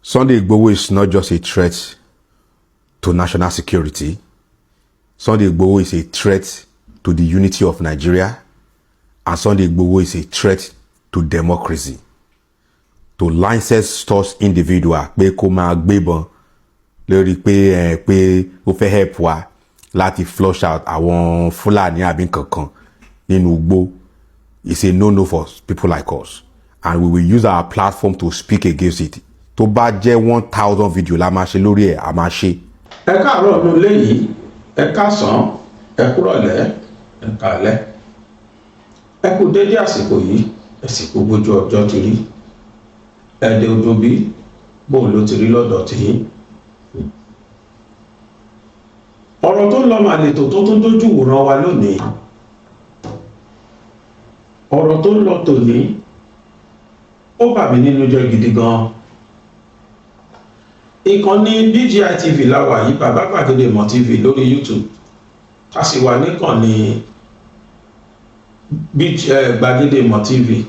Sunday Igboho is not just a threat to national security. Sunday Igboho is a threat to the unity of Nigeria. And Sunday Igboho is a threat to democracy. To license individual pé kó máa gbébọn lórí pé ó fẹ́ help wa láti flush out àwọn Fúlàní àbí kankan nínú igbó is a no-no for people like us. And we will use our platform to speak against it. Tó bá jẹ́ 1,000 video la máa ṣe lórí ẹ̀, a máa ṣe. Ẹ káàárọ̀ nínú ilé yìí, ẹ káàsán, ẹ kúrọ̀lẹ́, ẹ káalẹ́. Ẹ kú dédé àsìkò yìí, ẹ sì kú bójú ọjọ́ ti rí. Ẹ̀dẹ̀ odò bí bóun ló ti rí lọ́dọ̀ tiyín. Ọ̀rọ̀ tó ń lọ máa lètò tó tún dójú wòran wa lónìí. Ọ̀rọ̀ tó ń lọ tòní ó bà mí nínú jẹ́ gidi gan. Ìkànnì BGI TV láwà yìí, Bàbá Gbàgede Ìmọ̀ TV lórí YouTube. A sì wà níkànnì Gbàgede Ìmọ̀ TV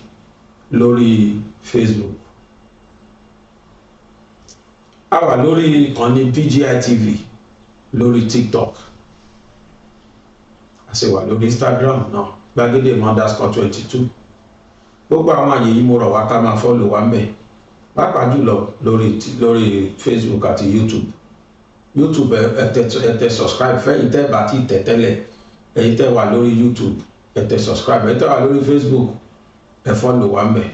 lórí Facebook. A wà lórí ìkànnì BGI TV lórí TikTok. A sì wà lórí Instagram náà, Gbàgede Ìmọ̀ _22. Gbogbo àwọn àyè yìí mo rọ̀ wá ká máa follow wa ńbẹ̀. Pàápàá jùlọ lórí Facebook àti YouTube. YouTube ẹ tẹ subscribe fẹ́yìn tẹ́ bá ti tẹ̀ tẹ́lẹ̀. Ẹ̀yin tẹ́ wà lórí YouTube ẹ tẹ subscribe. Ẹ̀yin tẹ́ wà lórí Facebook ẹ follow wa ńbẹ̀.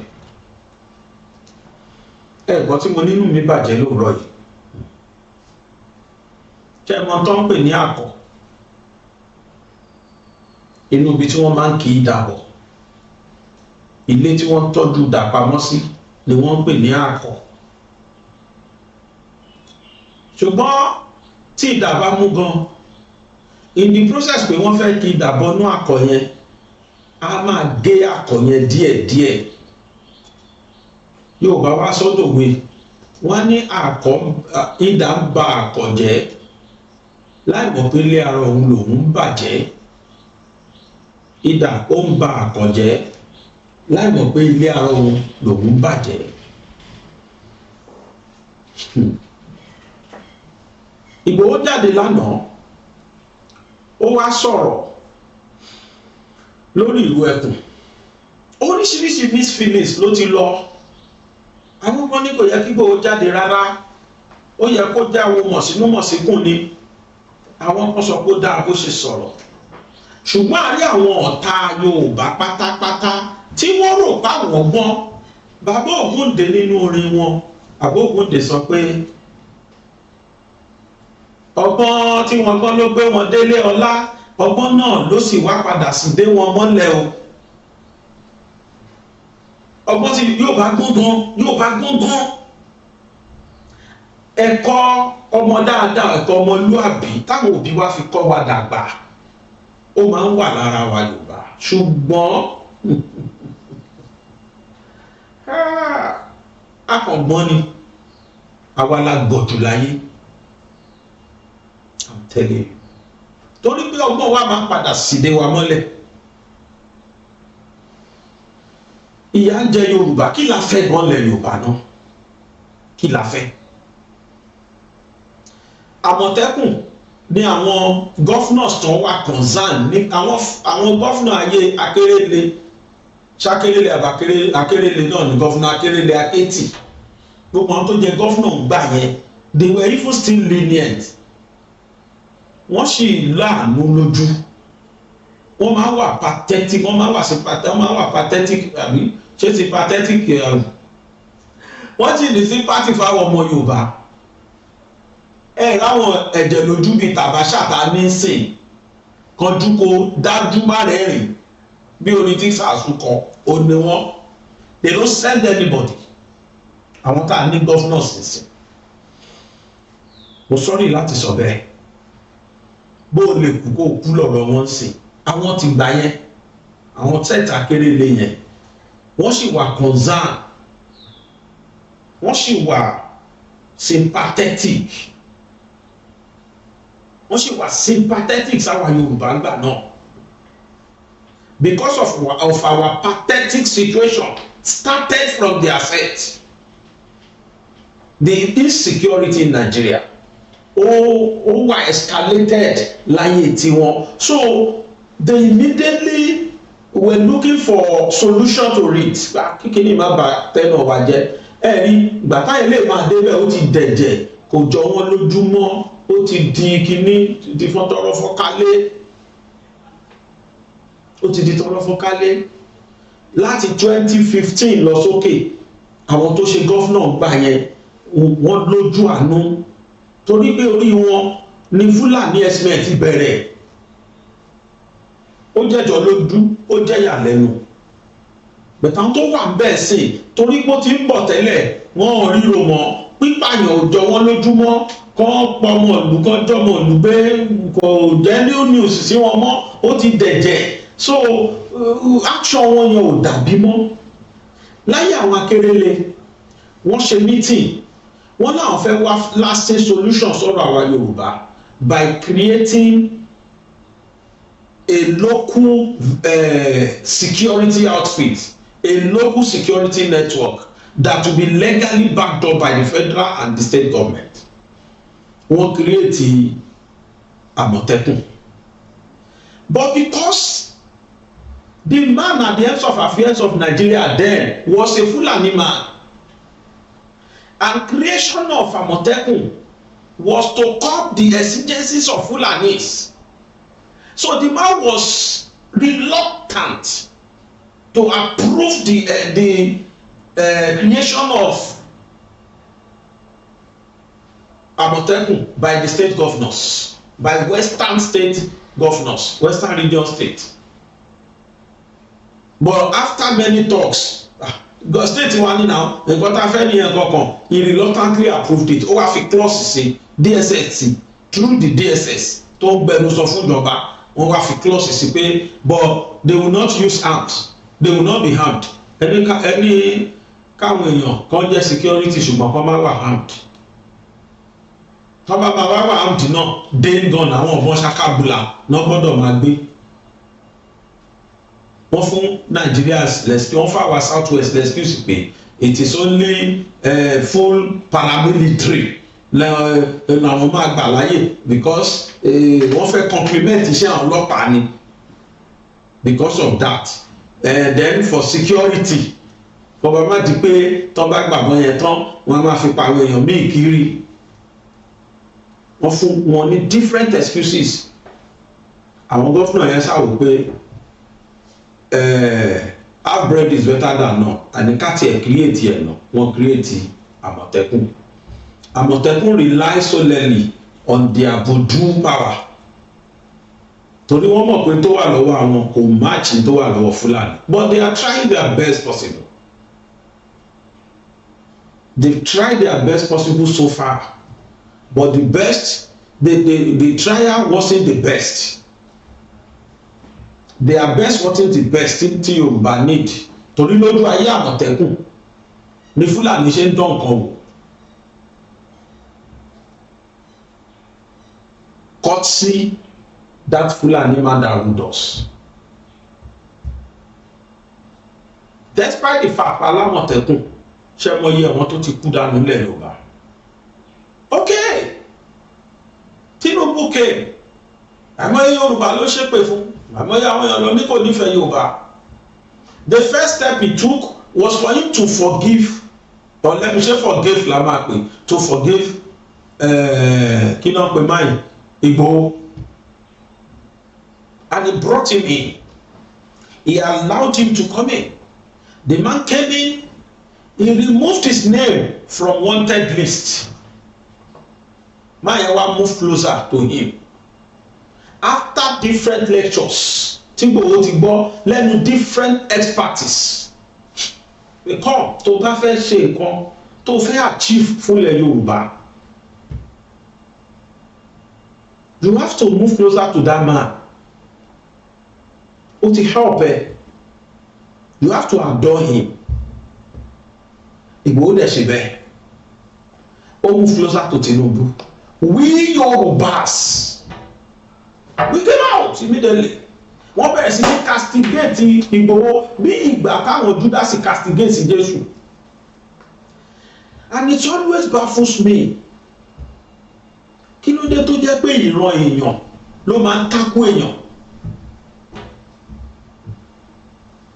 Ẹ̀gbọ́n tí mo nínú mi bàjẹ́ lóòrọ̀ yìí. Ṣé ẹ mọ̀ tó ń pè ní àkọ̀? Inú ibi tí wọ́n máa ń kì í dàbọ̀. Ilé tí wọ́n tọ́jú dàpamọ́ sí ni wọ́n ń pè ní àkọ̀. Ṣùgbọ́n tí ìdà bá mú gan, in the process pé wọ́n fẹ́ kí ìdà bọ́nú àkọ̀ yẹn, a máa gé àkọ̀ yẹn díẹ̀díẹ̀. Yorùbá wá sọ́dọ̀ wé wọ́n ní àkọ̀ ìdà ń ba àkọ̀ jẹ́ láì mọ̀ pé ilé ara òun lòun bàjẹ́. Ìdà ó ń ba àkọ̀ jẹ́ láì mọ̀ pé ilé ara òun lòun bàjẹ́. Ìgbòho jáde lánàá, ó wá sọ̀rọ̀ lórí ìlú Ẹkùn. Oríṣiríṣi mixed feelings ló ti lọ. Àwọn kan ní kò yẹ kí Ìgbòho jáde rárá, ó yẹ kó já àwọn mọ̀sínú mọ̀síkùn ni. Àwọn kan sọ pé ó dáa bó ṣe sọ̀rọ̀. Ṣùgbọ́n a rí àwọn ọ̀tá Yorùbá pátápátá tí wọ́n rò páwọn gbọ́n. Bàbá Ògúndé nínú orin wọn, Bàbá Ògúndé sọ pé ọgbọ́n tí wọ́n gbọ́n ló gbé wọn délé ọlá, ọgbọ́n náà ló sì wá padà sí dé wọn mọ́lẹ̀ o. Ọgbọ́n tí yóò bá gbọ́n gan. Ẹ̀kọ́ ọmọ dáadáa, ẹ̀kọ́ ọmọlúàbí táwọn òbí wa fi kọ́ wa dàgbà, ó máa ń wà lára wa Yorùbá. Ṣùgbọ́n akọ̀gbọ́n ni àwa la gbọ̀jù láyé. I'm telling you. Torí pé ọgbọ́n wa máa padà síde wa mọ́lẹ̀. Ìyà ń jẹ Yorùbá, kí la fẹ́ gan lẹ̀ Yorùbá náà? Kí la fẹ́? Àmọ̀tẹ́kùn ní àwọn governors tó wà concern ní àwọn governor ayé Akérèlé, ṣàkérèlé Akérèlé náà ní governor Akérèlé Akétì. Gbogbo àwọn tó jẹ governor gbà yẹn, they were even still lenient. Wọ́n sì láàánú lójú. Wọ́n máa wà pathetic, wọ́n máa wà pathetic àbí ṣé ti pathetic wọ́n sì ní sympathy fáwọn ọmọ Yorùbá. Láwọn ẹ̀jẹ̀ lójú bíi tàbáṣàtà ní sìn kanjú kó dájú má rẹ́rìn bí orin tí sàásùkọ ò ní wọ́n. They don't send anybody. Àwọn tá a ní governors sísìn. Mo sọ́rí láti sọ bẹ́ẹ̀. Bó o lè kú kó o kú lọ́rọ̀ wọn sìn. Àwọn ti gbà yẹn, àwọn tẹ́tà Akérèlé yẹn, wọ́n sì wà concern, wọ́n sì wà sympathetic. Wọ́n sì wà sympathetic sáwa Yorùbá ńgbà náà. Because of our pathetic situation started from their set. the insecurity in Nigeria ó wà escalated láyé tiwọn, so they immediately were looking for solution to it. Kíkíní má bà tẹ́nà wa jẹ́ rí gbàtà ilé máa débẹ̀ ó ti dẹ̀jẹ̀ kò jọ wọ́n lójúmọ́, ó ti di kíní di fọ́n tọrọ fọ́kálé, ó ti di tọrọ fọ́kálé láti 2015 lọ sókè. Àwọn tó ṣe gọ́fúnà gbà yẹn wọ́n lójú àánú torí pé orí wọn ni Fúlàní ẹ̀sìn ti bẹ̀rẹ̀. Ó jẹ́jọ́ lójú, ó jẹ́yà lẹ́nu. Bẹ̀tàn tó wà bẹ́ẹ̀ sí torí pé ó ti ń bọ̀ tẹ́lẹ̀ wọ́n ò ríro mọ́, pípààyàn ò jọ wọ́n lójúmọ́, kán pọmọ ìlú kan jọmọ ìlú pé kò jẹ́ new news sí wọn mọ́, ó ti dẹ̀jẹ̀, so action wọn yẹn ò dàbí mọ́. Láyé àwọn Akérèlé wọ́n ṣe meeting, wọ́n náà fẹ́ wá lasting solution sọ̀rọ̀ àwa Yorùbá by creating a local security outfit, a local security network that will be legally backed up by the federal and the state government. Wọ́n create Àmọ̀tẹ́kùn, but because the man at the head of affairs of Nigeria then was a Fulani man, and creation of Àmọ̀tẹ́kùn was to curb the exigencies of Fulanis. So the man was reluctant to approve the creation of Àmọ̀tẹ́kùn by the state governors, by Western state governors, Western region state. But after many talks, the state wa ni now nǹkan tá a fẹ́ ní ẹ̀kọ́ kan, he reluctantly approved it. Ó wá fi clause sí DSS through the DSS tó ń gbẹnu sọ fún ìjọba, wọ́n wá fi clause sí pé but they will not use arms, they will not be harmed. Ẹni káwọn èèyàn kan jẹ́ security ṣùgbọ́n kan máa wà harmed. Tọ́ bá wà harmed náà dé gan àwọn ọ̀bọ̀n ṣakabula náà gbọ́dọ̀ máa gbé. Wọ́n fún Nigerians lẹ́sìkí, wọ́n fún our south west lẹ́sìkí pé it is only full paramilitary làwọn máa gbà láyè because wọ́n fẹ́ complement iṣẹ́ àwọn ọlọ́pàá ni because of that. Then for security bọ́bá má di pé tọ́ bá gbàgbọ́ yẹn tán wọ́n máa fi pàwọn èèyàn míì kiri. Wọ́n fún wọn ní different excuses. Àwọn gọ́fúnà yẹn ṣàwò pé half bread is better than none, and ká tiẹ̀ create yẹn náà wọ́n create Àmọ̀tẹ́kùn. Àmọ̀tẹ́kùn rely solely on their voodoo power torí wọ́n mọ̀ pé tó wà lọ́wọ́ àwọn kò match tó wà lọ́wọ́ Fúlàní, but they are trying their best possible. They've tried their best possible so far, but the best the trial wasn't the best. Their best wasn't the best tí Yorùbá need torí lójú ayé Àmọ̀tẹ́kùn ní Fúlàní ṣe ń dán nǹkan wò. Courtesy that Fulani man that ruled us. Despite the fact that Àmọ̀tẹ́kùn ṣe mọ iye àwọn tó ti kú dànù ilẹ̀ Yorùbá. Okay, Tinubu came, àmọ́ Yorùbá ló ṣépè fún, àmọ́ àwọn èèyàn lọ ní kò nífẹ̀ẹ́ Yorùbá. The first step he took was for him to forgive, or let me say forgive la máa pè, to forgive kí náà pè máyì Igboho. And he brought him in. He allowed him to come in. The man came in, he removed his name from wanted list. Mayewa moved closer to him. After different lectures, tí Igboho ti gbọ́ lẹ́nu different expertise. Come tó bá fẹ́ ṣe nǹkan tó fẹ́ achieve fúnlẹ̀ Yorùbá. You have to move closer to that man. Ó ti help ẹ. You have to adore him. Igboho dẹ̀ ṣe bẹ́ẹ̀. Ó move closer to Tinubu. We Yorùbás, we came out immediately. Wọ́n bẹ̀rẹ̀ sí ní castigate Igboho bí ìgbà káwọn Judas castigate Jésù. and it always baffles me. Kí ló dé tó jẹ́ pé ìran èèyàn ló máa ń takú èèyàn?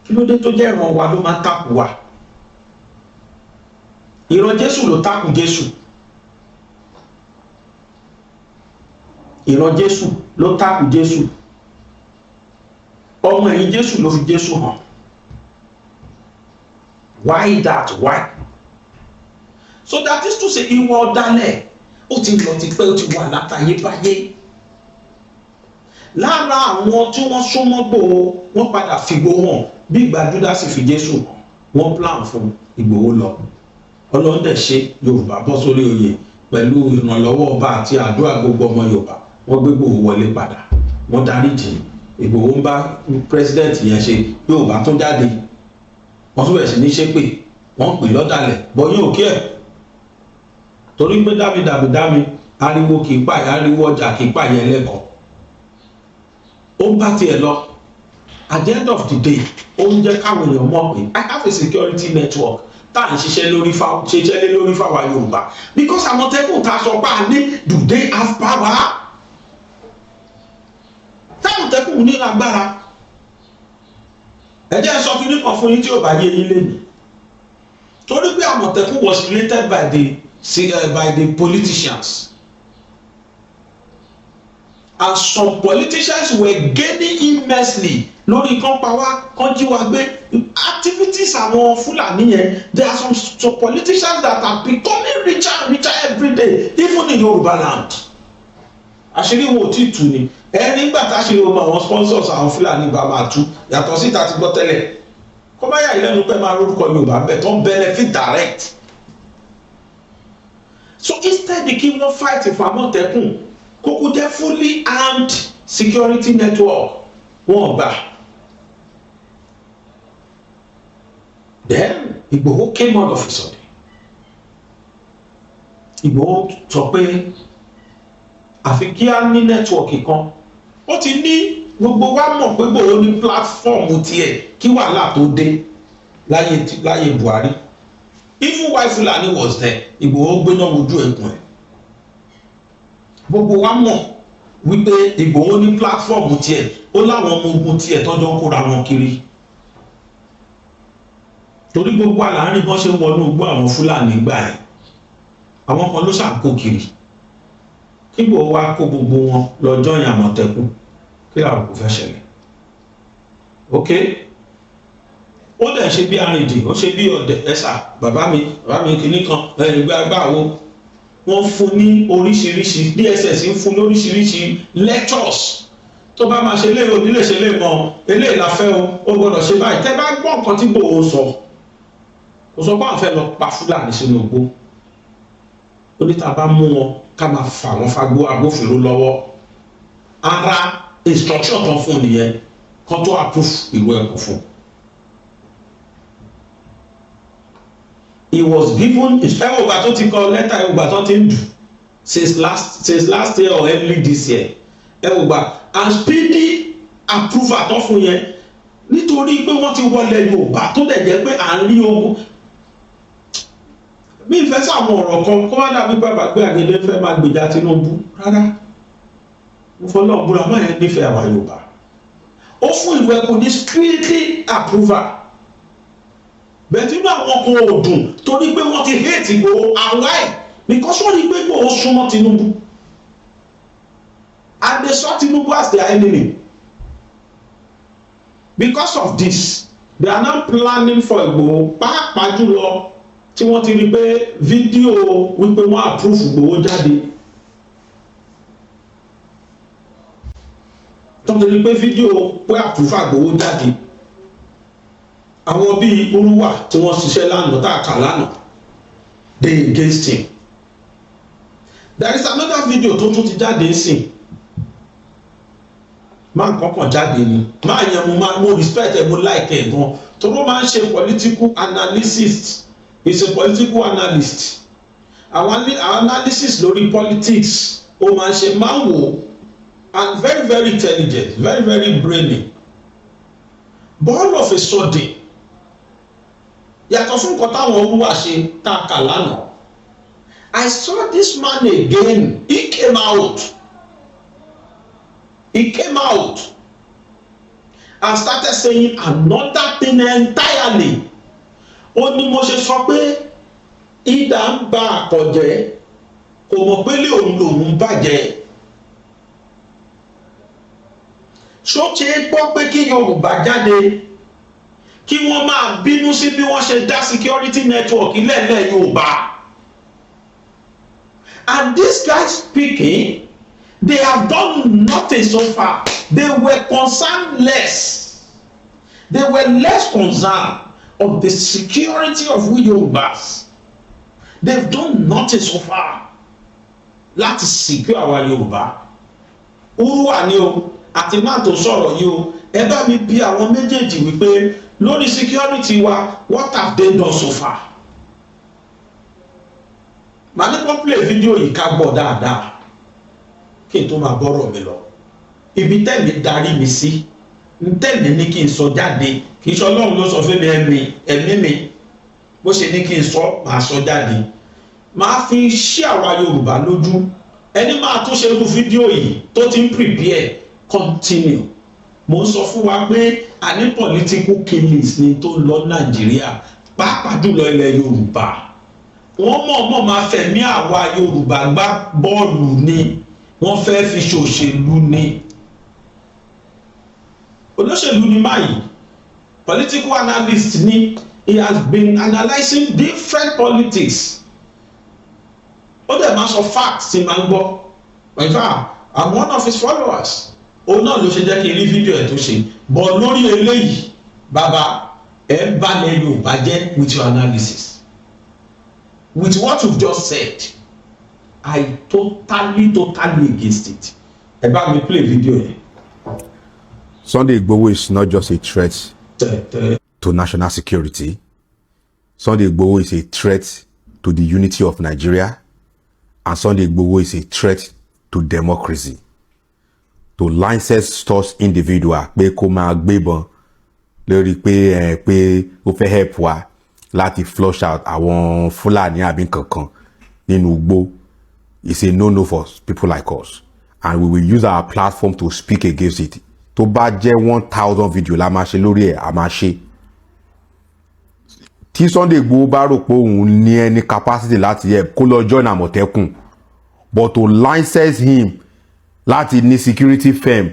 Kí ló dé tó jẹ́ ìran wa ló máa ń takú wa? Ìran Jésù ló takú Jésù. Ìran Jésù ló takú Jésù. Ọmọ ẹ̀yìn Jésù ló fi Jésù hàn. Why that? Why? So that is to say, ìwà ọ̀dàlẹ̀ ó ti lọ ti pẹ́, ó ti wà látayébáyé. Lára àwọn tí wọ́n súnmọ́ Ìgbòho wọ́n padà fi Ìgbòho hàn bí ìgbà Júdásì fi Jésù hàn. Wọ́n plan fún Ìgbòho lọ. Ọlọ́run dẹ̀ ṣe, Yorùbá bọ́ sórí oyè pẹ̀lú ìrànlọ́wọ́ ọba àti àdúrà gbogbo ọmọ Yorùbá. Wọ́n gbé Ìgbòho wọlé padà. Wọ́n dáríjì. Ìgbòho ń bá president yẹn ṣe, Yorùbá tó jáde. Wọ́n tún bẹ̀rẹ̀ sí ní ṣépè. Wọ́n pè lọ́dàlẹ̀ bọ́ yóò kí ẹ̀. Torí pé dámi ariwo kì í pààyà, ariwo ọjà kì í pààyà ẹlẹ́kọ̀ọ́. Ó ń bá tiẹ̀ lọ. At the end of the day, ó ń jẹ́ káwọn èèyàn mọ̀ pé I have a security network tá à ń ṣiṣẹ́ lórí fáwa Yorùbá. Because Àmọ̀tẹ́kùn ta sọ pé a ní, do they have power? Támọ̀tẹ́kùn ní agbára. Ẹ jẹ́ sọ kí ní kan fún yín tí ò bá yé yín lénìí. Torí pé Àmọ̀tẹ́kùn was created by the politicians, and some politicians were gaining immensely lórí kan pa wá, kan jí wa gbé. Activities àwọn Fúlàní yẹn, there are some politicians that are becoming richer and richer every day, even in Yorùbá land. Àṣírí wo ò tí tú ni? Nígbà tá a ṣe gbogbo àwọn sponsors àwọn Fúlàní bá máa tú yàtọ̀ sí ìta ti gbọ́ tẹ́lẹ̀. Kọ́ bá yà ìlẹ́nu pé máa lórúkọ Yorùbá bẹ̀ tó ń benefit direct. So instead kí wọ́n fight fún Àmọ̀tẹ́kùn, kókó jẹ́ fully armed security network wọ́n gbà. Then Igboho came out of his order. Igboho sọ pé àfi kí á ní nẹ́tíwọ̀kì kan. Ó ti ní gbogbo wa mọ̀ pé Igboho ní pílátífọ́ọ̀mù tiẹ̀ kí wàhálà tó dé láyé Buhari. Even while Fulani was there, Igboho gbéná wojú ẹkùn ẹ̀. Gbogbo wa mọ̀ wípé Igboho ní pílátífọ́ọ̀mù tiẹ̀, ó láwọn ọmọ ogun tiẹ̀ tọ́jọ́ kóra wọn kiri. Torí gbogbo àlàárín bọ́n ṣe wọnú igbó àwọn Fúlàní gbà ẹ̀. Àwọn kan ló ṣàkó kiri. Kí Igboho wá kó gbogbo wọn lọ join Àmọ̀tẹ́kùn, kí làwọn kò fẹ́ ṣẹlẹ̀. Okay? Ó dẹ̀ ṣe bí arìndì, ó ṣe bí ọ̀dẹ̀ ẹ̀sà, bàbá mi kìíní kan gbàgbàwó. Wọ́n fún ní oríṣiríṣi, DSS ń fún lóríṣiríṣi lectures. Tó bá máa ṣe léèrè onílé ṣe lè mọ eléyìí la fẹ́ o, ó gbọ́dọ̀ ṣe báyìí. Tẹ́ bá gbọ́ nǹkan tí Igboho sọ, kò sọ pé àwọn fẹ́ lọ pa Fúlàní sínú igbó. Ó ní tá bá mú wọn ká máa fà wọ́n fagbó agbófinró lọ́wọ́. Ara instruction kan fún nìyẹn, kan tó approve ìlú ẹ̀kọ́ fún. He was given ìgbà tó ti kọ lẹ́tà ìgbà tó ti ń dù since last year or early this year. And speedy approval tó fún yẹn nítorí pé wọ́n ti wọlé Yorùbá tó dẹ̀ jẹ́ pé à ń rí ogun. Bí ìfẹ́ sàwọn ọ̀rọ̀ kan kó wá dàbí bàbá gbé àgẹ́dẹ́ fẹ́ máa gbèjà Tinubu rárá. Mo fọlọ́ búra máa yẹn nífẹ̀ẹ́ àwọn Yorùbá. Ó fún ìwé ẹ̀kọ́ ní speedy approval. Bẹ̀tí inú àwọn kan ò dùn torí pé wọ́n ti hate Igboho and why? Because wọ́n rí pé Igboho súnmọ́ Tinubu. And they saw Tinubu as their enemy. Because of this, they are now planning for Igboho. Pàápàá jùlọ tí wọ́n ti rí pé fídíò wípé wọ́n approve Igboho jáde. Tó ti rí pé fídíò pé approve Igboho jáde. Àwọn bíi Olúwa tí wọ́n ṣiṣẹ́ lánàá tá a kà lánàá, they against him. There is another video tó tún ti jáde nsìn. Máa kọ́kàn jáde ni. Máa yẹn mo respect ẹ̀, mo like ẹ̀ gan. Toró máa ń ṣe political analysis. He's a political analyst. Àwọn analysis lórí politics ó máa ń ṣe máa ń wò, and very very intelligent, very very brainy. But all of a sudden, yàtọ̀ fún nǹkan táwọn Olúwa ṣe tá a kà lánàá, I saw this man again. He came out and started saying another thing entirely. Ó ní mo ṣe sọ pé ìdá ń bá àpọ̀jẹ́ kò mọ̀ pé lé òun lòun bàjẹ́. Ṣó ṣe é gbọ́ pé kí Yorùbá jáde kí wọ́n máa bínú sí bí wọ́n ṣe dá security network ilẹ̀ Yorùbá. And this guy speaking, they have done nothing so far. They were concerned less. They were less concerned of the security of we Yorubas. They've done nothing so far. Láti secure our Yorùbá. Urúwà ni o, àti máa tó sọ̀rọ̀ yìí o, ẹ bá mi bi àwọn méjèèjì wípé lórí security wa, what have they done so far? Màá ní kó play fídíò yìí ká gbọ́ dáadáa kí n tó máa bọ́rọ̀ mi lọ. Ibi tẹ́mi darí mi sí, tẹ́mi ní kí n sọ jáde, kì í ṣe Ọlọ́run ló sọ fún mi ẹ̀mí mi. Bó ṣe ní kí n sọ, màá sọ jáde. Màá fi ṣí àwa Yorùbá lójú. Ẹni máa tún ṣe irú fídíò yìí tó ti ń prepare continue. Mo ń sọ fún wa pé àní political killings ni tó lọ Nàìjíríà, pàápàá jùlọ ilẹ̀ Yorùbá. Wọ́n mọ̀ọ́mọ̀ máa fẹ̀mí àwa Yorùbá gbá bọ́ọ̀lù ni, wọ́n fẹ́ fi ṣòṣèlú ni. Olóṣèlú ni báyìí, political analyst ni. He has been analysing different politics. Ó dẹ̀ máa sọ facts tí máa ń gbọ́. In fact, I'm one of his followers. Òun náà ló ṣe jẹ́ kí n rí fídíò ẹ̀ tó ṣe. But lórí eléyìí, bàbá ẹ̀ bá lẹ Yorùbá jẹ́ with your analysis. With what you've just said, I totally against it. Ẹ bá mi play video yẹn. Sunday Igboho is not just a threat to national security. Sunday Igboho is a threat to the unity of Nigeria, and Sunday Igboho is a threat to democracy. To license those individual pé kó máa gbébọn lórí pé ó fẹ́ help wa láti flush out àwọn Fúlàní àbí kankan nínú igbó is a no-no for people like us, and we will use our platform to speak against it. Tó bá jẹ́ 1,000 video la máa ṣe lórí ẹ̀, a máa ṣe. Tí Sunday Igboho bá rò pé òun ní ẹni capacity láti help, kó lọ join Àmọ̀tẹ́kùn, but to license him láti ní security firm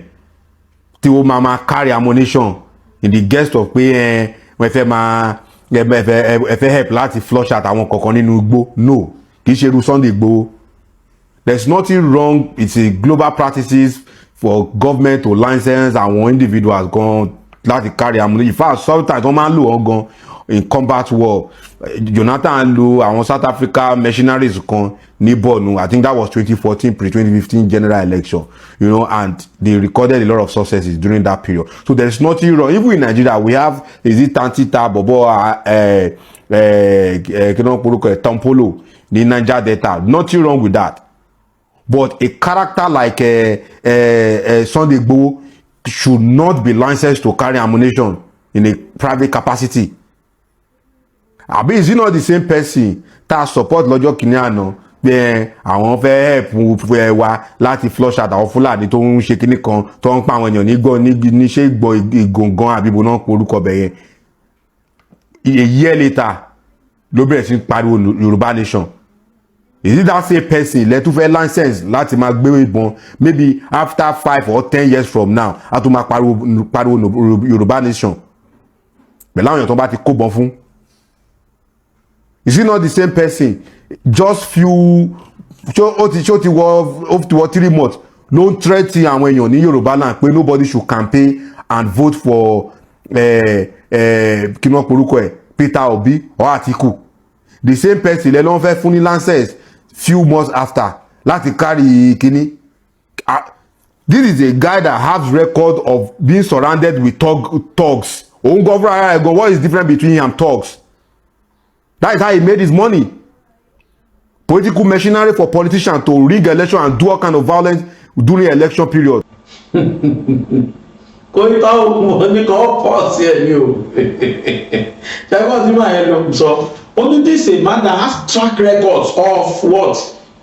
tí ó máa carry ammunition in the guest of pé wọ́n fẹ́ máa ẹ fẹ́ help láti flush out àwọn kankan nínú igbó. No, kì í ṣe irú Sunday Igboho. There's nothing wrong. It's a global practices for government to license àwọn individuals gan láti carry ammunition. In fact, sometimes wọ́n máa ń lò wọ́n gan in combat war. Jonathan lo àwọn South Africa mercenaries kan ní Borno. I think that was 2014 pre-2015 general election, you know, and they recorded a lot of successes during that period. So there's nothing wrong. Even in Nigeria, we have Tantita, Bobo, Tampolo, the Niger Delta. Nothing wrong with that. But a character like Sunday Igboho should not be licensed to carry ammunition in a private capacity. Abi, is he not the same person that support lọ́jọ́ kìíní àná pé àwọn fẹ́ help wa láti flush out àwọn Fúlàní tó ń ṣe kíní kan tó ń pa àwọn èèyàn ní ṣe gbọ́ Ìgòngàn àbíbo náà porúkọ bẹ̀yẹn. A year later ló bẹ̀rẹ̀ sí pariwo Yorùbá nation. Is it that same person lẹ́tú fẹ́ license láti máa gbé ìbọn maybe after 5 or 10 years from now a tún máa pariwo Yorùbá nation pẹ̀lú àwọn èèyàn tó bá ti kó bọn fún? Is it not the same person? Just few ó ti wọ 3 months ló ń threaten àwọn èèyàn ní Yorùbá náà pé nobody should campaign and vote for kí wọ́n porúkọ ẹ̀ Peter Obi or Atiku. The same person lẹ́ ló ń fẹ́ fún ní license few months after láti carry kíní. This is a guy that has record of being surrounded with thugs. Òun gan fúnra rẹ̀ gan, what is different between him and thugs? That is how he made his money. Political machinery for politicians to rig election and do all kind of violence during election period. Kò ní ká ní kan pọ̀ sí ẹ̀ ní o. Ṣé wọ́n ti máa yẹn lọ sọ? Only this a man that has track records of what?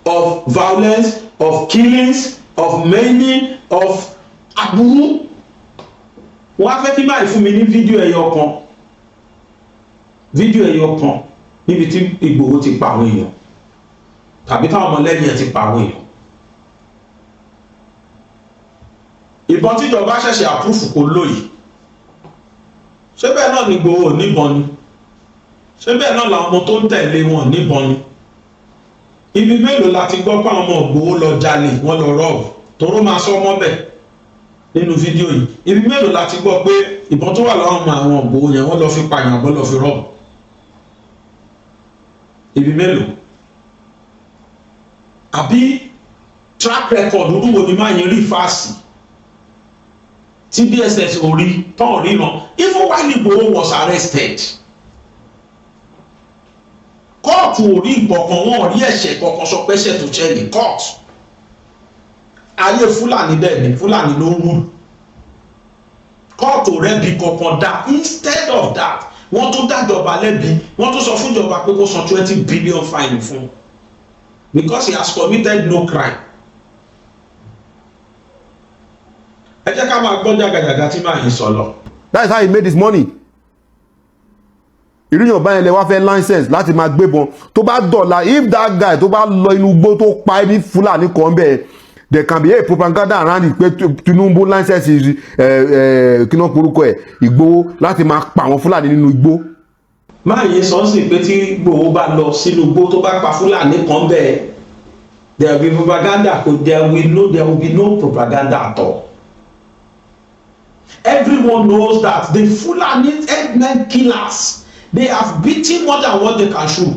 Of violence, of killings, of maiming, of aburú. Wọ́n á fẹ́ kí máa fún mi ní fídíò ẹyọ kan níbi tí Ìgbòho ti pa àwọn èèyàn tàbí táwọn ọmọlẹ́yìn ẹ̀ ti pa àwọn èèyàn. Ìbọn tíjọba ṣẹ̀ṣẹ̀ àpúrúfù kò lóyìí, ṣé bẹ́ẹ̀ náà ni Ìgbòho níbọn ni? Ṣé bẹ́ẹ̀ náà làwọn ọmọ tó ń tẹ̀lé wọn níbọn ni? Ibi mélòó la ti gbọ́ pé àwọn ọmọ Ìgbòho lọ jalè, wọ́n lọ rọ́ọ̀bù, toró máa sọ mọ́ bẹ̀ nínú fídíò yìí. Ibi mélòó la ti gbọ́ pé ìbọn tó wà lọ́wọ́ àwọn Ìgbòho yẹn wọ́n lọ fi pààyàn àbọ̀ lọ fi rọ́ọ̀bù? Ibi mélòó? Àbí track record olúwo ni máa yẹn rí fásì tí DSS ò rí tán ríran even while Igboho was arrested. Kóòtù ò rí ìgbọ̀kan, wọn ò rí ẹ̀ṣẹ̀ kankan sọ pé ẹ̀ṣẹ̀ tó ṣẹ̀ ní kóòtù. Ayé Fúlàní dẹ̀ ni Fúlàní ló ń rú. Kóòtù rẹ́bi kankan dá. Instead of that, wọ́n tún dájọba lẹ́bi, wọ́n tún sọ fún ìjọba pé kó san 20 billion fine fún because he has committed no crime. Ẹ jẹ́ ká máa gbọ́ jàgàjàgà tí màá yín sọ lọ. That is how he made his money. Ìrìyàn báyìí lè wá fẹ́ license láti máa gbébọn tó bá dọ̀la. If that guy tó bá lọ inú igbó tó pa ní Fúlàní kan bẹ́ẹ̀, there can be a propaganda around it pé Tinubu license kí náà porúkọ ẹ̀ Ìgbòho láti máa pa àwọn Fúlàní nínú igbó. Máa yín sọ sí pé tí Ìgbòho bá lọ sínú igbó tó bá pa Fúlàní kan bẹ́ẹ̀, there will be propaganda, there will be no propaganda at all. Everyone knows that the Fulani headmen killers, they have beaten more than what they can chew.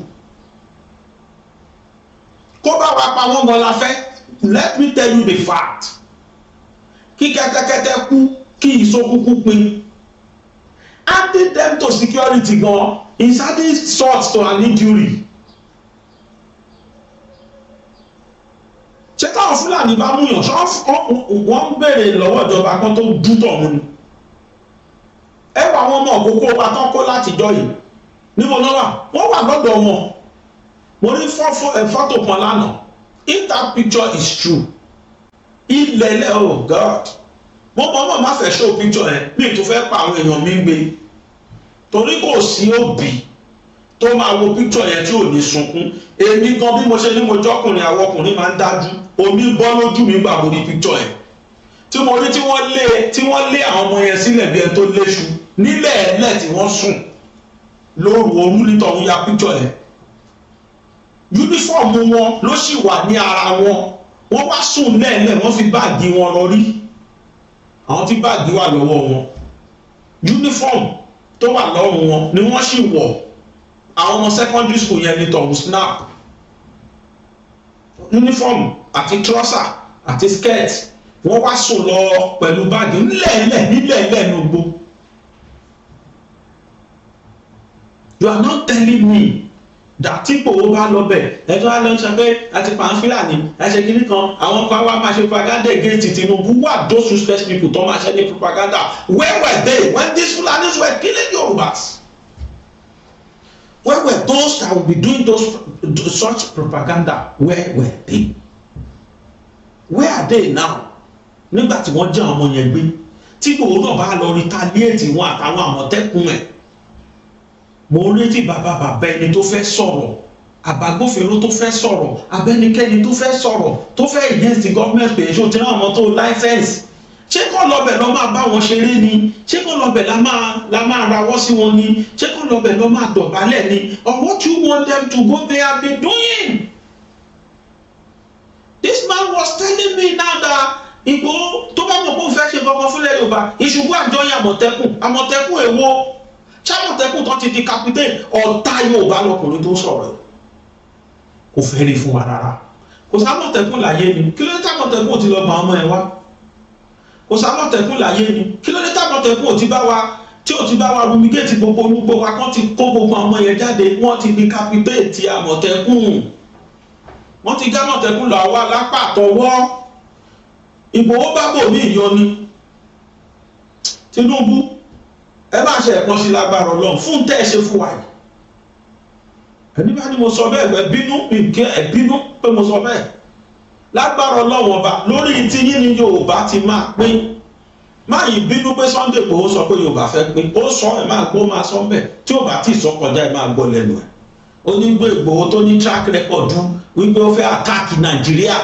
Kó bá wa pa wọ́n gan la fẹ́. Let me tell you the fact. Kí kẹ́tẹ́kẹ́tẹ́ kú, kí ìsokúkú pin. Adding them to security gan is adding salt to an injury. Ṣé táwọn Fúlàní bá mú yàn wọ́n ń béèrè lọ́wọ́ ìjọba kan tó dútọ̀ mu ni? Ẹ wà àwọn ọmọ òkókó wa tán kó látijọ́ yìí níbo náà wà? Wọ́n wà lọ́dọ̀ wọn. Mo rí fọ́tò kan lánàá. If that picture is true, ilẹ̀ oh God, mo mọ̀ má fẹ́ show picture yẹn bí tó fẹ́ pa àwọn èèyàn mi gbé torí kò sí òbí tó máa wo picture yẹn tí ò ní sunkún. Èmi gan bí mo ṣe ní mo jọ́kùnrin àwọn ọkùnrin máa ń dájú omi bọ́ lójú mi gbà mo rí picture yẹn tí mo rí tí wọ́n lé àwọn ọmọ yẹn sílẹ̀ bí ẹ tó léṣu nílẹ̀ ẹ̀lẹ́ tí wọ́n sùn lóru òru nítorí ya picture yẹn. Yúnífọ̀mù wọn ló sì wà ní ara wọn, wọ́n wá sùn lẹ́ẹ̀lẹ́ wọ́n fi báàgì wọn rọrí àwọn tí báàgì wà lọ́wọ́ wọn. Yúnífọ̀mù tó wà lọ́rùn wọn ni wọ́n sì wọ̀. Àwọn ọmọ secondary school yẹn ní tọ̀hún snap. Yúnífọ̀mù àti trọ́sà àti skirt wọ́n wá sùn lọ pẹ̀lú báàgì nílẹ̀ẹ́lẹ̀ nógbó. You are not telling me that tí Ìgbòho bá lọ bẹ̀ ẹjọ́ á lọ sọ pé àti pàǹfìlà ni ẹ̀ṣẹ̀ kìíní kan àwọn kan wá máa ṣe propaganda against Tinubu. Who are those useless people tó máa ṣe ní propaganda? Where were they when these Fulanis were killing Yorubas? Where were those that would be doing such propaganda? Where were they? Where are they now? Nígbà tí wọ́n jẹ́ àwọn ọmọ yẹn gbé tí Ìgbòho náà bá lọ retaliate wọn àtàwọn àmọ̀tẹ́kùn ẹ̀. Mo retí bàbá ẹni tó fẹ́ sọ̀rọ̀, àbágbófinró tó fẹ́ sọ̀rọ̀, abẹ́nikẹ́ni tó fẹ́ sọ̀rọ̀ tó fẹ́ against the government pé ṣó ti rán àwọn tó license. Ṣé kó lọ́bẹ̀ lọ́ máa bá wọn ṣeré ni? Ṣé kó lọ́bẹ̀ la máa rawọ́ sí wọn ni? Ṣé kó lọ́bẹ̀ lọ́ máa dọ̀bálẹ̀ ni? Or what you want them to go they have been doing? This man was telling me now that Igboho tó bá mọ̀ kó fẹ́ ṣe kankan fúnlẹ̀ Yorùbá ìṣubú àjọyìn àmọ̀tẹ́kùn èwo ṣàmọ̀tẹ́kùn tó ti di captain ọ̀tá Yorùbá lọkùnrin tó sọ̀rọ̀ kò fẹ́ rí fún wa rárá. Kò sámọ̀tẹ́kùn láyé ni kí ló dé támọ̀tẹ́kùn ti lọ gba ọmọ ẹ̀ wá? Kò sámọ̀tẹ́kùn láyé ni kí ló dé támọ̀tẹ́kùn ò ti bá wa rumigate gbogbo olúgbò wa kán ti kó gbogbo ọmọ yẹn jáde? Wọ́n ti di captain ti àmọ̀tẹ́kùn, wọ́n ti gá àmọ̀tẹ́kùn lọ wá lápá àtọwọ́. Ìgbòho bá bò ní ìyọ ni Tinubu ẹ bá ṣe ẹ̀pọ́n sí lágbára Ọlọ́run fún tẹ́ ẹ ṣe fún wa yìí. ẹni bá ní mo sọ bẹ́ẹ̀ gbẹ bínú nǹkẹ́ ẹ̀ bínú pé mo sọ bẹ́ẹ̀ lágbára Ọlọ́run ọba lórí tí yín ní Yorùbá ti máa pín má yìí bínú pé Sunday Igboho sọ pé Yorùbá fẹ́ pín ó sọ ẹ̀ máa gbọ́ máa sọ bẹ́ẹ̀ tí ò bá tí ì sọ kọjá ẹ̀ máa gbọ́ lẹ́nu ẹ̀ ó ní gbé Igboho tó ní track record wípé ó fẹ́ àtáàkì Nàìjíríà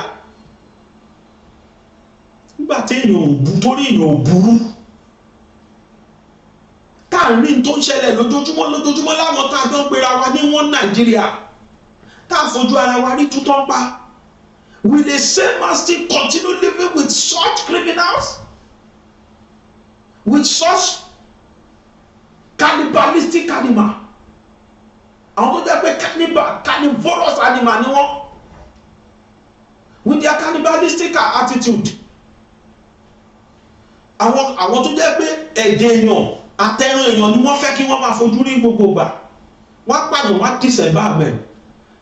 nígbà tí èèyàn ò bu torí èèyàn ò burú tá à ń rí tó ń ṣẹlẹ̀ lójoojúmọ́ láwọn tá a jọ ń pera wa ní wọ́n Nàìjíríà tá a fojú ara wa rí tútọ́ pa will the same man still continue living with such criminals with such cannibalistic animal àwọn tó jẹ́ pé carnivorous animal ni wọ́n with their cannibalistic attitude àwọn tó jẹ́ pé ẹ̀jẹ̀ èèyàn àtẹ̀rùn èèyàn ni wọ́n fẹ́ kí wọ́n máa fojú rí gbogbo gbà wọ́n pàdé wọ́n dìsẹ̀ bá bẹ̀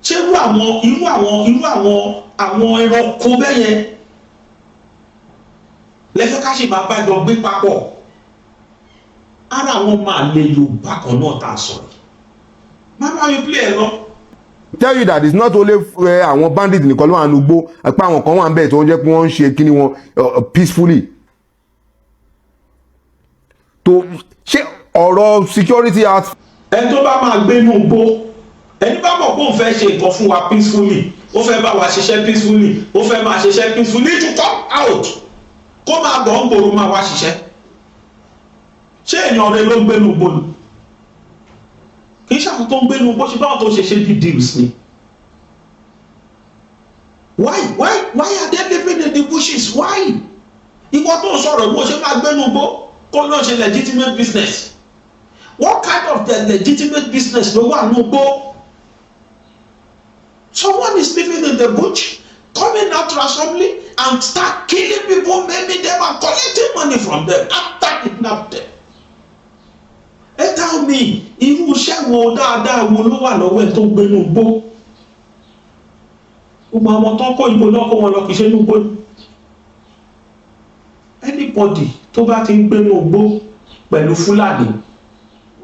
ṣé irú àwọn ẹranko bẹ́ẹ̀ yẹn lẹ́fẹ́ ká sì máa bá jọ gbé papọ̀ ara àwọn máa lè Yorùbá kan náà tá a sọ yìí má bá mi play ẹ lọ. Tell you that it's not only àwọn bandits nìkan ló wà nùgbó pé àwọn kan wà ń bẹ̀ tí wọ́n jẹ́ pé wọ́n ń ṣe kíní wọn peacefully. tó ṣe ọ̀rọ̀ security act. ẹni tó bá máa gbé inú igbó ẹni bá mọ̀ pé òun fẹ́ ṣe nǹkan fún wa peacefully ó fẹ́ bá wa ṣiṣẹ́ peacefully ó fẹ́ máa ṣiṣẹ́ peacefully to come out kó máa gbọ́ ń gbòòrò máa wá ṣiṣẹ́ ṣé èèyàn rẹ ló ń gbé inú igbó ni kì í ṣàkóso tó ń gbé inú igbó ṣe báwọn tó ṣe bí deals ni why are they living in the bushes why ìwọ tó ń sọ̀rọ̀ bó ṣe máa gbé inú igbó kó lọ́ọ́ ṣe legitimate business what kind of the legitimate business ló wà ní igbó someone is living in the bush coming out randomly and start killing people maiming them and collecting money from them after kidnap them ẹ tell me irú iṣẹ́ wo dáadáa wo ló wà lọ́wọ́ ẹ̀ tó gbé ní igbó gbogbo àwọn tó ń kó ìbò náà kó wọn lọ kì í ṣe ní igbó anybody tó bá ti ń gbé ní igbó pẹ̀lú Fúlàní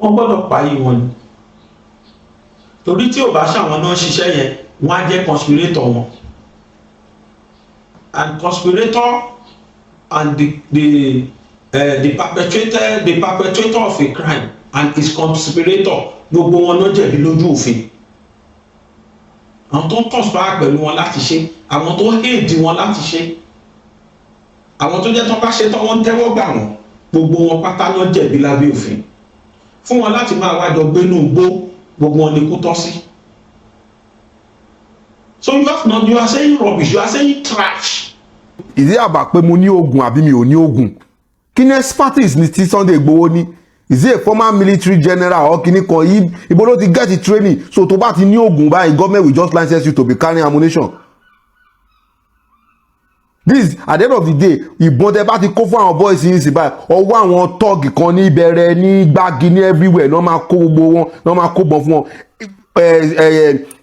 wọ́n gbọ́dọ̀ pààyè wọn ni torí tí ò bá ṣàwọn náà ṣiṣẹ́ yẹn wọ́n á jẹ́ conspirator wọn and conspirator and the perpetrator of a crime and his conspirator gbogbo wọn náà jẹ̀bi lójú òfin àwọn tó ń conspire pẹ̀lú wọn láti ṣe àwọn tó hate wọn láti ṣe àwọn tó jẹ́ tó bá ṣe tán wọ́n ń tẹ́wọ́ gbà wọ́n gbogbo wọn pátá náà jẹ̀bi lábẹ́ òfin fún wọn láti máa wájọ gbénú igbó gbogbo wọn ni kú tọ́ sí. So you are saying rubbish, you are saying trash. Is it about pé mo ní oògùn àbí mi ò ní oògùn? Kí ni expertise ni tí Sunday Igboho ní? Is he a former military general or kíní kan? Ibo ló ti get the training? So tó bá ti ní oògùn báyìí, government will just license you to be carrying ammunition. This at the end of the day ìbọn tẹ bá ti kó fún àwọn boys yìí sí báyìí ọwọ́ àwọn tọ́ọ̀gì kan ní ìbẹ̀rẹ̀ ní gbági ní everywhere náà máa kó gbogbo wọn náà máa kó bọ̀ fún wọn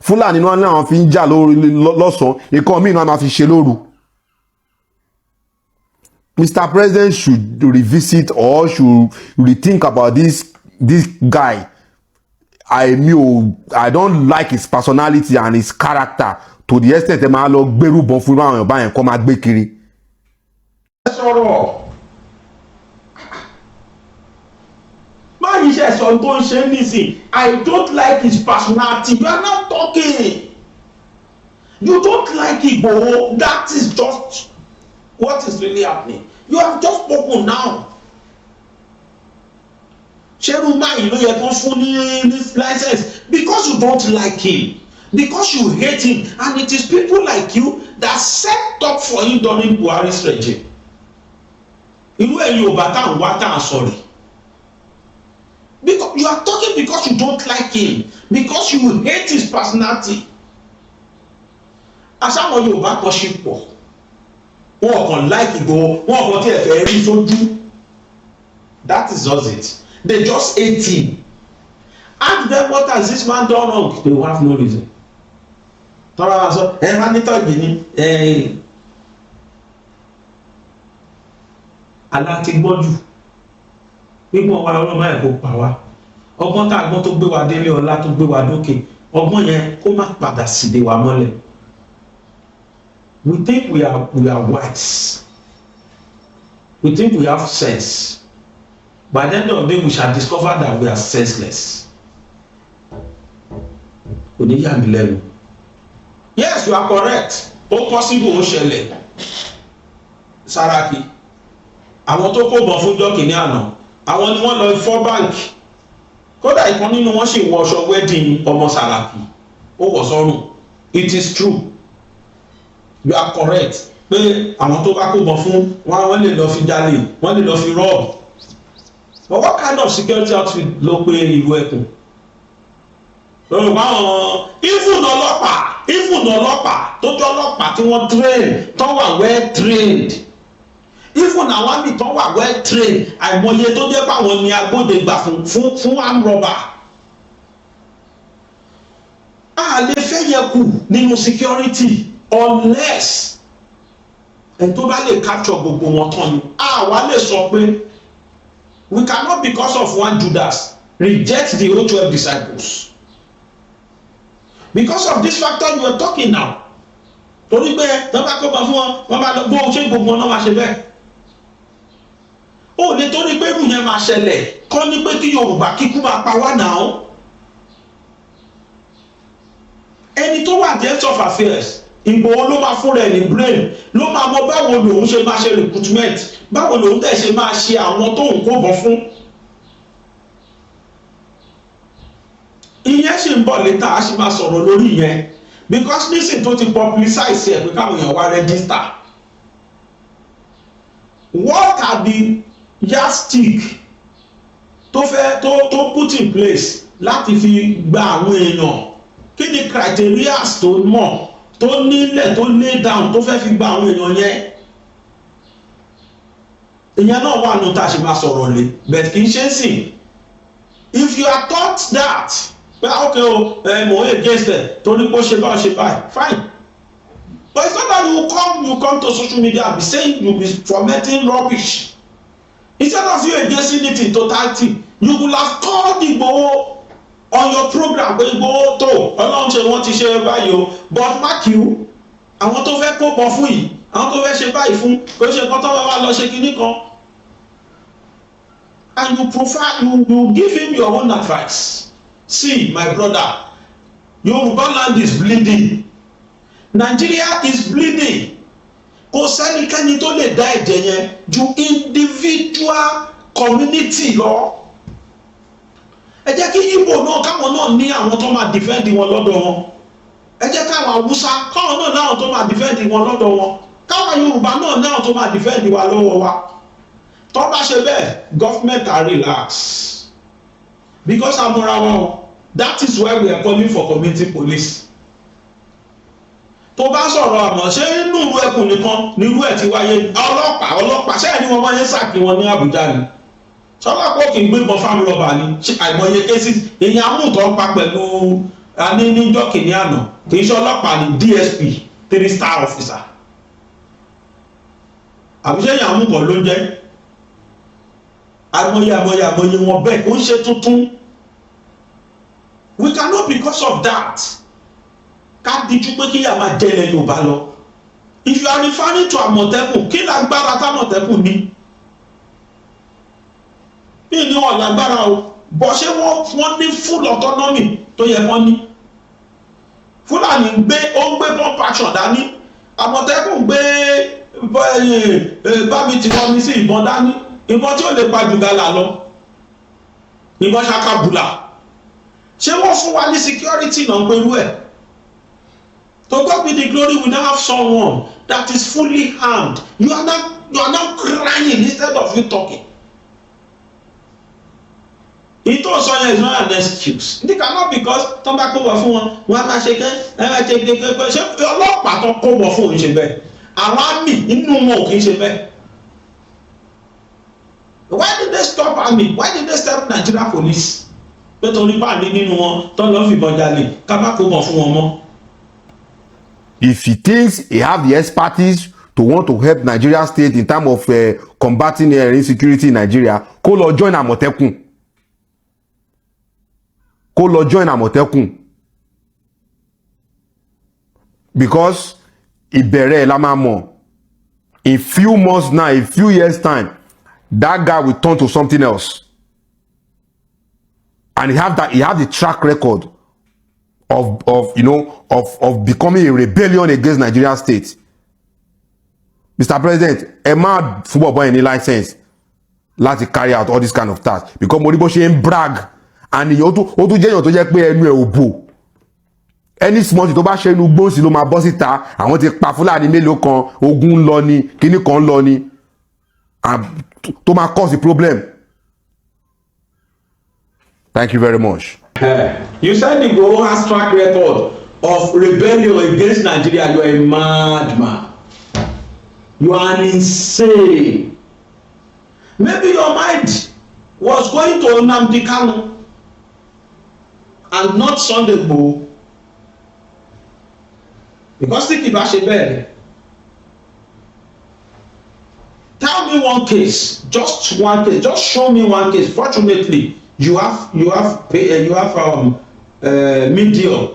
Fúlàní náà náà fi ń jà lọ́sàn-án nǹkan míì náà máa fi ṣe lóru. Mr. President should revisit or should rethink about this guy. I don't like his personality and his character to the extent ẹ máa lọ gbèrú bọ́n fún àwọn èèyàn báyẹn kọ́ máa gbé kiri. ẹ sọ̀rọ̀ máa yí iṣẹ́ sọ tó ń ṣe nísìn I don't like his personality you are not talking you don't like Igboho that is just what is really happening you have just spoken now. ṣerú máyì ló yẹ kó fún ní license because you don't like him. Because you hate him and it is people like you that set up for him during Buhari's regime. Irú ẹ̀yin Yorùbá tá à ń wá tá à ń sọ̀rọ̀. Because you are talking because you don't like him because you hate his personality. Aṣáwọn Yorùbá kan ṣe pọ̀. Wọ́n kàn like Igboho, wọ́n kàn tí ẹ fẹ́ rí sójú. That is just it. They just hate him. Ask them what has this man done wrong? They will have no reason. Tọ́lá wa sọ ẹ máa ní tọ́jú ní aláti gbọ́njù gbígbọ́n wa ọlọ́mọ ẹ̀ kó pa wá ọgbọ́n tá a gbọ́n tó gbé wa délé ọlá tó gbé wa dókè ọgbọ́n yẹn kó má padà síde wa mọ́lẹ̀. We think we are wise. We think we have sense. By the end of the day, we shall discover that we are senseless. Kò ní yà mí lẹ́nu. Yes, you are correct. Ó possible ó ṣẹlẹ̀. Saraki. Àwọn tó kó bọ̀ fún jọ́kì ní àná. Àwọn ni wọ́n lọ fọ́ báǹkì. Kódà ìkan nínú wọn ṣì wọ aṣọ wedding ọmọ Saraki. Ó wọ̀ sọ́rùn. It is true. You are correct. Pé àwọn tó bá kó bọ̀ fún wọn lè lọ fi jalè, wọ́n lè lọ fi rob. But what kind of security outfit ló pé ìlú Ekun? Even ọlọ́pàá tó jẹ́ ọlọ́pàá tí wọ́n train tó wà well trained. Even àwọn àmì tó wà well trained àìmọye tó jẹ́ báwọn ni agbódegbà fún armed robber. A lè fẹ́ yẹ kù nínú security unless ẹni tó bá lè capture gbogbo wọn tán ni. Àwa lè sọ pé we cannot, because of one Judas, reject the whole 12 disciples. Because of this factor you are talking now. Torí pé tọ́ba kó bá fún wọn, wọ́n bá lọ bó ṣé gbogbo wọn náà máa ṣe bẹ́ẹ̀. Ó lè torí pé irú yẹn máa ṣẹlẹ̀ kọ́ ní pé kí Yorùbá kíkú máa pa wá náà. Ẹni tó wà depth of affairs, Igboho ló máa fún rẹ̀ ní brain, ló máa mọ báwo lòun ṣe máa ṣe recruitment, báwo lòun tẹ̀ ṣe máa ṣe àwọn tó ń kó bọ̀ fún. Ìyẹn ṣì ń bọ̀ létà, a ṣì máa sọ̀rọ̀ lórí ìyẹn because nísìn tó ti publicize ẹ̀ pé káwọn èèyàn wá register. What are the yardstick tó fẹ́ tó put in place láti fi gba àwọn èèyàn? Kí ni criteria tó mọ̀ tó nílẹ̀ tó lay down tó fẹ́ fi gba àwọn èèyàn yẹn? Ìyẹn náà wà nù tá a ṣe máa sọ̀rọ̀ lé but kì í ṣe é sìn. If you are taught that, well, okay, mo against it torí pé ó ṣe báyìí fine, but it's not that you come to social media and be saying you be fomenting rubbish. Instead of you against it in totality, you will have called Igboho on your program pé Igboho tó Ọlọ́run ṣe wọ́n ti ṣe báyìí o, but mark you àwọn tó fẹ́ kó bọ̀ fún yìí, àwọn tó fẹ́ ṣe báyìí fún kò ṣe nǹkan tó wá lọ ṣe kinní kan, and you provide you give him your own advice. See, my brother, Yoruba land is bleeding. Nigeria is bleeding. Kò sẹ́nikẹ́ni tó lè dá ẹ̀jẹ̀ yẹn ju individual community lọ. Ẹ jẹ́ kí Igbo náà káwọn náà ní àwọn tó máa defend wọn lọ́dọ̀ wọn. Ẹ jẹ́ káwọn Hausa káwọn náà láwọn tó máa defend wọn lọ́dọ̀ wọn. Káwọn Yorùbá náà láwọn tó máa defend wa lọ́wọ́ wa. Tó bá ṣe bẹ́ẹ̀, government are relax. Because amúra wọn, that is why we are calling for community police. Tó bá sọ̀rọ̀ àmọ́ ṣé inú ìlú Ekun nìkan ní irú ẹ̀ ti wáyé? Ọlọ́pàá ṣé ẹni wọn máa ń sàkí wọn ní Àbújá ni? Sọlọ́pàá kì í gbébọn fáwọn rọ́bà ni? Àìmọye cases èyí amúntọ́ pa pẹ̀lú níjọ́ kìíní àná kì í ṣe ọlọ́pàá ní DSP 3-star officer. Àbúṣe èyí amúkọ̀ ló ń jẹ́. Àìmọye wọn bẹ́ẹ̀ kò ń ṣe tuntun. We cannot, because of that, ká díjú pé kí yà máa jẹ́ ilẹ̀ Yorùbá lọ. If you are referring to Àmọ̀tẹ́kùn, kí lágbára t'Àmọ̀tẹ́kùn ní? Bí ní wọn lágbára o, bọ̀ ṣé wọ́n ní full autonomy tó yẹ wọ́n ní? Fúlàní ó ń gbé bomb action dání, Àmọ̀tẹ́kùn gbé bámi tí wọ́n ní sí ìbọn dání, ìbọn tí ó lè pa jù gálà lọ, ìbọn ṣakabùlà. Ṣé wọ́n fún wa ní security náà pẹ̀lú ẹ̀? To God be the glory, we now have someone that is fully armed. You are now crying instead of you talking. Ìtò sọ yẹn is not an excuse. It cannot because tó bá kó wọ̀ fún wọn, wọ́n á máa ṣe kẹ́ ṣé ọlọ́pàá tó kó wọ̀ fún òun ṣe bẹ́ẹ̀? Àwọn àmì inú wọn ò kì í ṣe bẹ́ẹ̀. Why did they stop army? Why did they stop Nigeria police? Pé torí báàlì nínú wọn tó lọ́ fìbọn jalè ká má kó wọ̀ fún wọn mọ́. If he thinks he have the expertise to want to help Nigeria state in terms of combating insecurity in Nigeria, kó lọ join Àmọ̀tẹ́kùn. Kó lọ join Àmọ̀tẹ́kùn. because ìbẹ̀rẹ̀ la máa mọ̀. In few months now, in few years time, that guy will turn to something else. And he have the track record of becoming a rebellion against Nigerian state. Mr. President, ẹ má football boy any license láti carry out all this kind of tasks because mo rí bó ṣe ń brag and ó tún jẹ́ èèyàn tó jẹ́ pé ẹnu ẹ̀ ò bò. Any small thing tó bá ṣe inú gbóǹsì ló máa bọ́ síta àwọn ti pa Fúlàní mélòó kan ogun ń lọ ni kíní kan ń lọ ni tó máa cause the problem. Thank you very much. You said Igboho has track record of rebellion against Nigeria. You are a madman. You are insane. Maybe your mind was going to Nnamdi Kanu and not Sunday Igboho. Because tí kì bá ṣe bẹ́ẹ̀. Tell me one case, just one case, just show me one case. Fortunately, you have media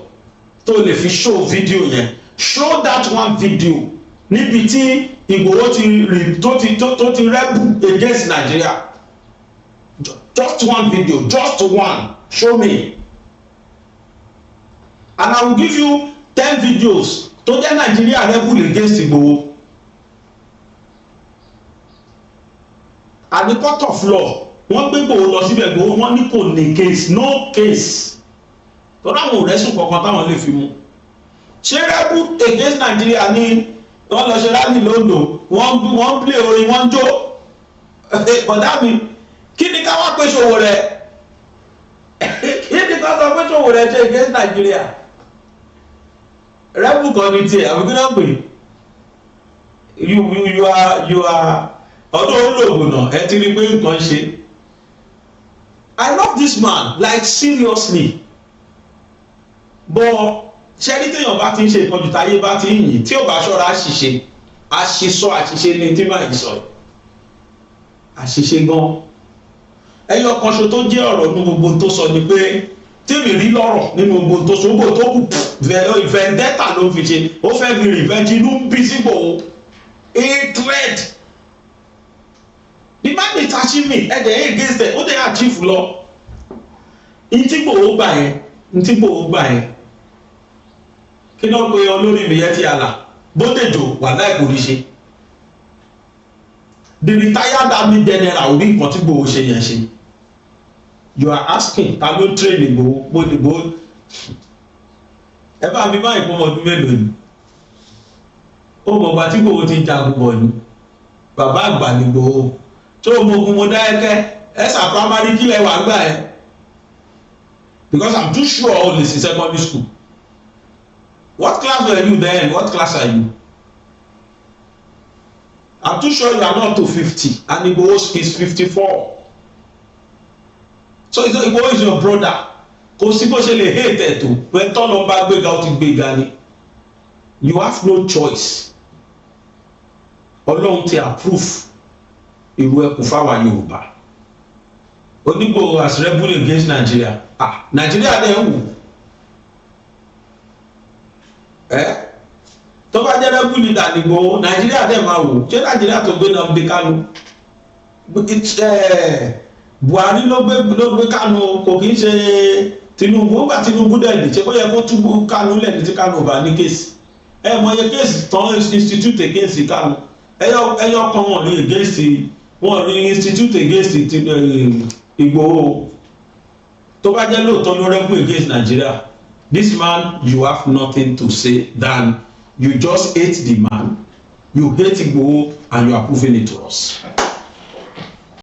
tó lè fi show video yẹn. Show that one video níbi tí Igboho ti rebel against Nigeria. Just one video, just one. Show me. And I will give you 10 videos tó jẹ́ Nigeria rebel against Igboho. And the court of law wọ́n gbé Igboho lọ síbẹ̀ Igboho wọ́n ní kò ní case, no case. tó dáwọn òrẹ́sùn kankan táwọn lè fi mú. ṣé rebel against Nigeria ní wọ́n lọ ṣe rally londo wọ́n play orin wọ́n jó bọ̀dá mi kí ni ká wá pé ṣòwò rẹ̀ kí ni ká sọ pé ṣòwò rẹ̀ ṣe against Nigeria rebel kan ní tiẹ̀ àbí kí náà pè you are ọdún olóògùn náà ẹ ti rí pé nǹkan ṣe. I love this man like seriously but ṣẹ́rí téèyàn bá ti ń ṣe ìpọ́njú táyé bá ti ń yìn tí ò bá ṣọ́ra àṣìṣe àṣìṣe ní tí máa ń sọ àṣìṣe gan. ẹyọ kan ṣo tó jẹ́ ọ̀rọ̀ nínú gbogbo tó sọ ni pé tèmi rí lọ́rọ̀ nínú gbogbo tó sọ gbogbo tó kù vendetta ló fi ṣe ó fẹ́ fi revenge inú ń bí síbò hatred. The man is achieving ẹ̀dẹ̀ against it ó dẹ̀ achieve lọ. Ntí Igboho gbà yẹn kí náà pé olórí mi yẹn ti àlà bódèjò wà láì kò rí ṣe. The retired army general orí nǹkan tí Igboho ṣe yẹn ṣe. You are asking ta ló train Igboho gbódìgbò ẹ bá mi máa ìpọ́nmọ́ ọdún mélòó ni ó mọ̀ gbà tí Igboho ti jagun bọ̀ ni bàbá àgbà ni Igboho tó mo gun mo dá ẹkẹ ẹsà primary kílẹ̀ wà gbà ẹ because I'm too sure all this in secondary school. What class were you then? What class are you? I'm too sure you are not to 50 and Igboho is 54. So Igboho is your brother. Kò sí bó ṣe lè hate ẹ̀ tó pé tọ́lọ́ bá gbéga ó ti gbéga ni. You have no choice. Ọlọ́run ti approve irú ẹkùn fáwa Yorùbá. Igboho as rebel against Nigeria. Nigeria dẹ̀ ń wù. Tó bá jẹ́ rebel leader Igboho Nigeria dẹ̀ máa wù. Ṣé Nigeria tó gbé Nnamdi Kanu? Buhari ló gbé Kanu kò kì í ṣe Tinubu ó bá Tinubu dẹ̀ dì ṣe kó yẹ kó túbú Kanu lẹ́ni tí Kanu bá ní kéèsì. Mọ iye kéèsì tán institute against Kanu. Ẹyọ kan wọn ní against wọn ní institute against Igboho. Tó bá jẹ́ lóòótọ́ ló rebel against Nigeria, this man you have nothing to say than you just hate the man, you hate Igboho and you are proving it to us.